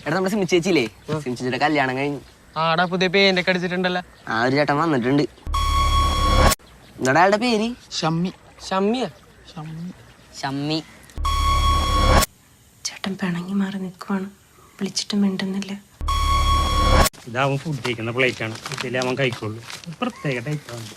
എടാ നമ്മുടെ സിമി ചേച്ചിയില്ലേ, സിമി ചേച്ചിയുടെ കല്യാണം കഴിഞ്ഞു. ആടാ പുതിയ പേരൊക്കെ അടിച്ചിട്ടുണ്ടല്ലോ. ആ ഒരു ചേട്ടൻ വന്നിട്ടുണ്ട്. എന്താടാ അയാളുടെ പേര്? ഷമ്മി. ഷമ്മിയാ? ഷമ്മി. ചേട്ടൻ പിണങ്ങി മാറി നിൽക്കുവാണ്, വിളിച്ചിട്ട് മിണ്ടുന്നില്ല. ഇതാവും ഫുഡ് കഴിക്കുന്ന പ്ലേറ്റാണ്, ഇതിൽ അവൻ കഴിക്കുള്ളൂ. പ്രത്യേക ടൈപ്പാണ്.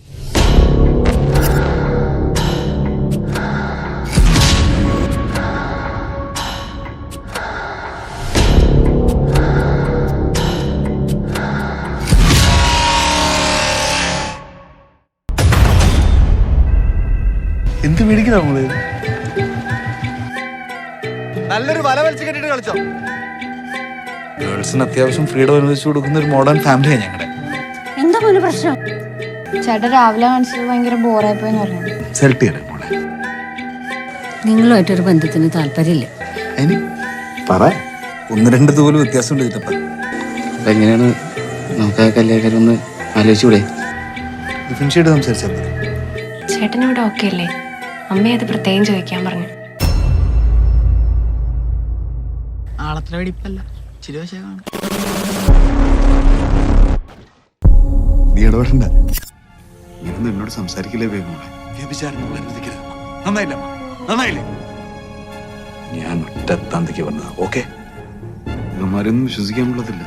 എന്ത് മേടിക്കുന്ന നമ്മള്? നല്ലൊരു വല വലിച്ചു കെട്ടിട്ട് കളിച്ചോ. ഗേൾസിന് അത്യാവശ്യം ഫ്രീഡം അനുവദിച്ചു കൊടുക്കുന്ന ഒരു മോഡേൺ ഫാമിലിയാണ് ഞങ്ങളുടെ. എന്താ പോലെ പ്രശ്നം? ചേട്ടൻ രാവിലെ കാണിച്ചത് ഭയങ്കര ബോറായിപ്പോയെന്ന് പറഞ്ഞു. സെലക്ട് ചെയ്യണേ മോളെ. നിങ്ങളുമായിട്ടൊരു ബന്ധത്തിന് താല്പര്യമില്ല. അതിന് പറ, ഒന്ന് രണ്ട് തോലും വ്യത്യാസമുണ്ട് ചിറ്റപ്പ. എങ്ങനെയാണ് നമുക്ക് കല്യാണം ഒന്ന് ആലോചിച്ചൂടെ? ഡിഫറൻസ് ചെയ്ത് സംസാരിച്ചാൽ മതി. ചേട്ടനിവിടെ ഓക്കെ അല്ലേ? അമ്മയെ അത് പ്രത്യേകം ചോദിക്കാൻ പറഞ്ഞു. ആളത്ര വെടിപ്പല്ല, ചിരി വശമാണ്. നീ ഇടപെടണ്ട. ഇന്ന് എന്നോട് സംസാരിക്കില്ലേ വേഗം. നന്നായില്ല, നന്നായില്ലേ? ഞാൻ ഒറ്റ തന്തയ്ക്ക് വന്നതാ. ഓക്കെ, ഇവന്മാരൊന്നും വിശ്വസിക്കാൻ ഉള്ളതില്ല.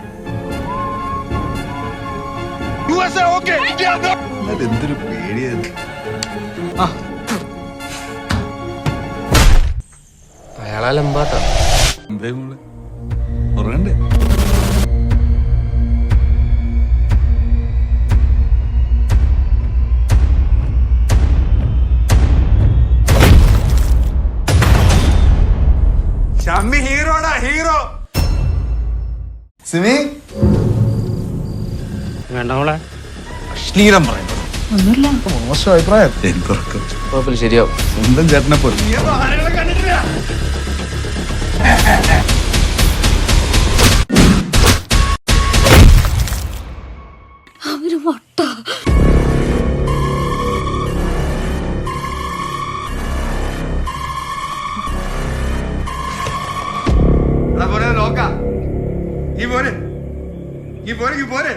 എന്തൊരു പേടിയായിരുന്നു. അയാളെമ്പാട്ടോ ഉറങ്ങണ്ടേ? ഷമ്മി ഹീറോടാ, ഹീറോ. സിമി വേണ്ട മോളെ. അശ്ലീലം പറയുന്നത് ഒന്നുമില്ല. മോശം അഭിപ്രായം. എന്തുറക്കം കുഴപ്പമില്ല, ശരിയാവും. സ്വന്തം ചേട്ടനെ പോലെ. അവര് വട്ട നോക്കാം. ഈ പോരെ, ഈ പോരെ, ഈ പോരെ.